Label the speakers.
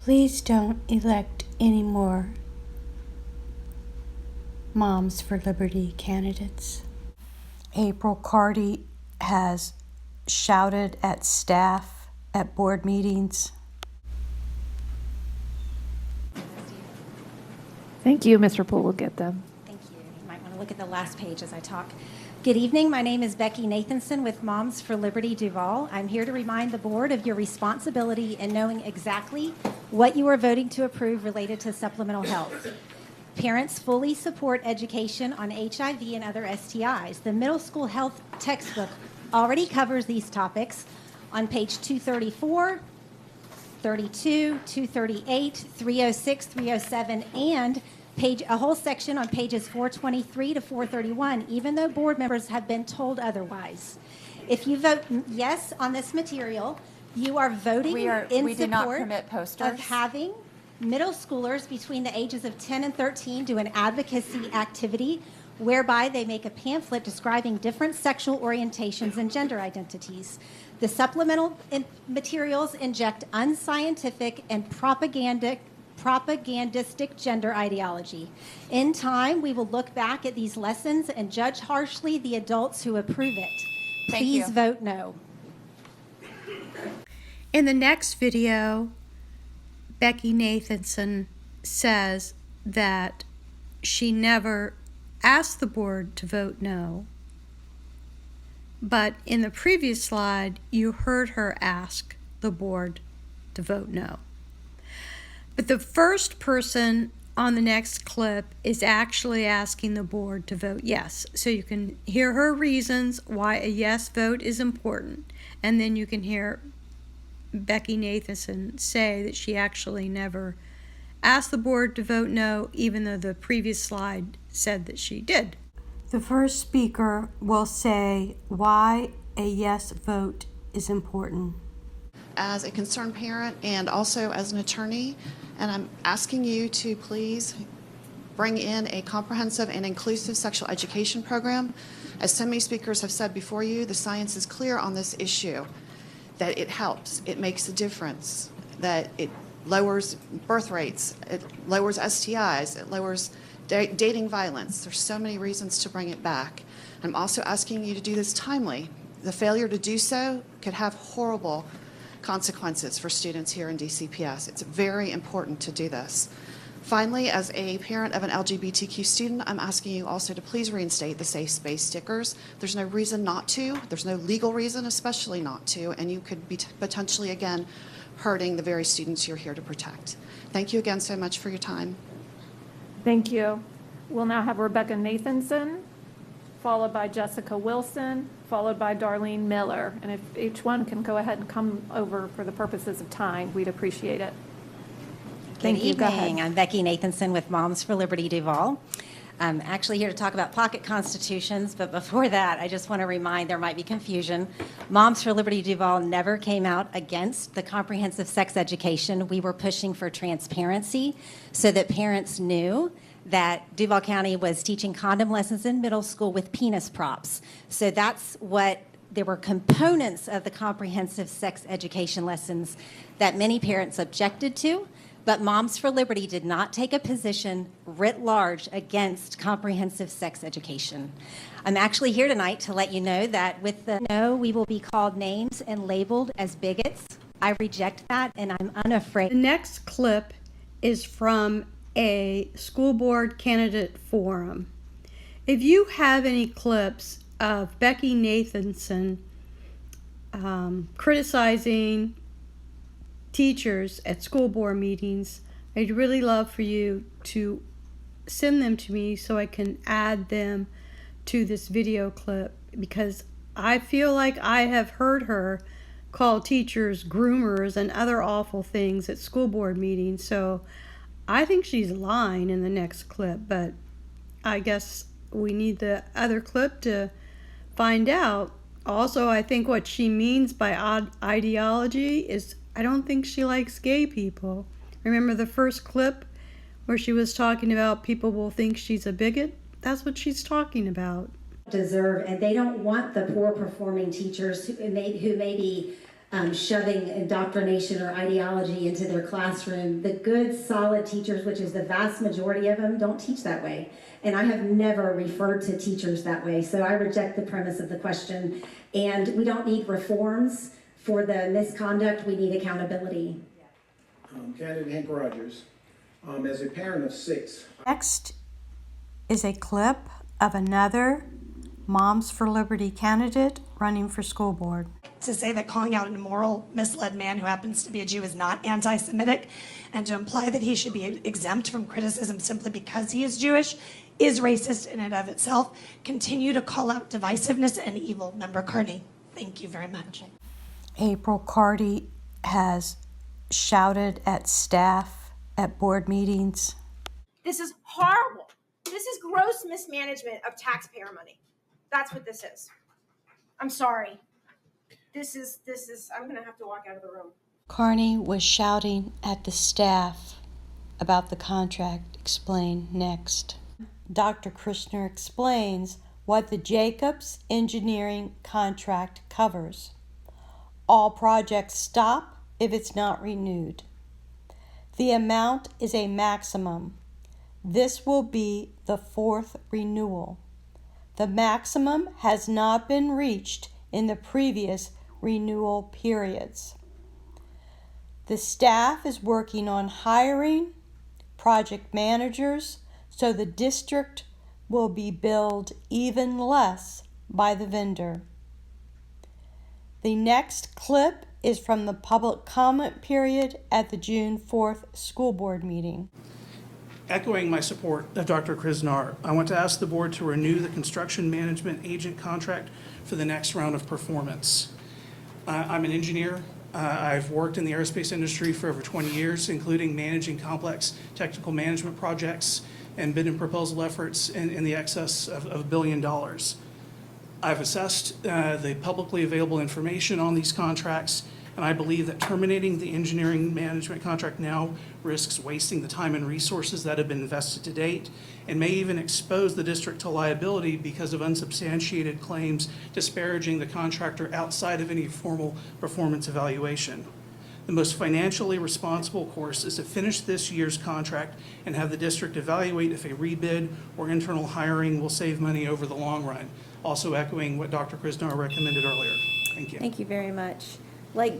Speaker 1: Please don't elect any more Moms for Liberty candidates. April Carty has shouted at staff at board meetings.
Speaker 2: Thank you, Mr. Poole. We'll get them.
Speaker 3: Thank you. You might want to look at the last page as I talk. Good evening. My name is Becky Nathanson with Moms for Liberty Duval. I'm here to remind the board of your responsibility in knowing exactly what you are voting to approve related to supplemental health. Parents fully support education on HIV and other STIs. The middle school health textbook already covers these topics on page 234, 32, 238, 306, 307, and a whole section on pages 423 to 431, even though board members have been told otherwise. If you vote yes on this material, you are voting in support of having middle schoolers between the ages of 10 and 13 do an advocacy activity whereby they make a pamphlet describing different sexual orientations and gender identities. The supplemental materials inject unscientific and propagandistic gender ideology. In time, we will look back at these lessons and judge harshly the adults who approve it. Please vote no.
Speaker 1: In the next video, Becky Nathanson says that she never asked the board to vote no. But in the previous slide, you heard her ask the board to vote no. But the first person on the next clip is actually asking the board to vote yes. So you can hear her reasons why a yes vote is important. And then you can hear Becky Nathanson say that she actually never asked the board to vote no, even though the previous slide said that she did. The first speaker will say why a yes vote is important.
Speaker 4: As a concerned parent and also as an attorney, and I'm asking you to please bring in a comprehensive and inclusive sexual education program. As so many speakers have said before you, the science is clear on this issue, that it helps, it makes a difference, that it lowers birth rates, it lowers STIs, it lowers dating violence. There's so many reasons to bring it back. I'm also asking you to do this timely. The failure to do so could have horrible consequences for students here in DCPS. It's very important to do this. Finally, as a parent of an LGBTQ student, I'm asking you also to please reinstate the safe space stickers. There's no reason not to. There's no legal reason, especially not to, and you could be potentially, again, hurting the very students you're here to protect. Thank you again so much for your time.
Speaker 2: Thank you. We'll now have Rebecca Nathanson, followed by Jessica Wilson, followed by Darlene Miller. And if each one can go ahead and come over for the purposes of time, we'd appreciate it.
Speaker 3: Good evening. I'm Becky Nathanson with Moms for Liberty Duval. I'm actually here to talk about pocket constitutions, but before that, I just want to remind, there might be confusion. Moms for Liberty Duval never came out against the comprehensive sex education. We were pushing for transparency so that parents knew that Duval County was teaching condom lessons in middle school with penis props. So that's what, there were components of the comprehensive sex education lessons that many parents objected to, but Moms for Liberty did not take a position writ large against comprehensive sex education. I'm actually here tonight to let you know that with the no, we will be called names and labeled as bigots. I reject that, and I'm unafraid.
Speaker 1: The next clip is from a school board candidate forum. If you have any clips of Becky Nathanson criticizing teachers at school board meetings, I'd really love for you to send them to me so I can add them to this video clip, because I feel like I have heard her call teachers groomers and other awful things at school board meetings. So I think she's lying in the next clip, but I guess we need the other clip to find out. Also, I think what she means by ideology is, I don't think she likes gay people. Remember the first clip where she was talking about people will think she's a bigot? That's what she's talking about.
Speaker 3: Deserve, and they don't want the poor performing teachers who may be
Speaker 5: shoving indoctrination or ideology into their classroom. The good, solid teachers, which is the vast majority of them, don't teach that way. And I have never referred to teachers that way. So I reject the premise of the question. And we don't need reforms for the misconduct. We need accountability.
Speaker 6: Candidate Hank Rogers, as a parent of 6.
Speaker 1: Next is a clip of another Moms for Liberty candidate running for school board.
Speaker 7: To say that calling out an immoral, misled man who happens to be a Jew is not anti-Semitic, and to imply that he should be exempt from criticism simply because he is Jewish is racist in and of itself. Continue to call out divisiveness and evil. Member Carney, thank you very much.
Speaker 1: April Carty has shouted at staff at board meetings.
Speaker 8: This is horrible. This is gross mismanagement of taxpayer money. That's what this is. I'm sorry. This is, I'm going to have to walk out of the room.
Speaker 1: Carney was shouting at the staff about the contract. Explain next. Dr. Krishner explains what the Jacobs Engineering contract covers. All projects stop if it's not renewed. The amount is a maximum. This will be the 4th renewal. The maximum has not been reached in the previous renewal periods. The staff is working on hiring project managers so the district will be billed even less by the vendor. The next clip is from the public comment period at the June 4th school board meeting.
Speaker 9: Echoing my support of Dr. Krishnar, I want to ask the board to renew the construction management agent contract for the next round of performance. I'm an engineer. I've worked in the aerospace industry for over 20 years, including managing complex technical management projects and bid and proposal efforts in the excess of $1 billion. I've assessed the publicly available information on these contracts, and I believe that terminating the engineering management contract now risks wasting the time and resources that have been invested to date, and may even expose the district to liability because of unsubstantiated claims disparaging the contractor outside of any formal performance evaluation. The most financially responsible course is to finish this year's contract and have the district evaluate if a rebid or internal hiring will save money over the long run. Also echoing what Dr. Krishnar recommended earlier. Thank you.
Speaker 10: Thank you very much. Like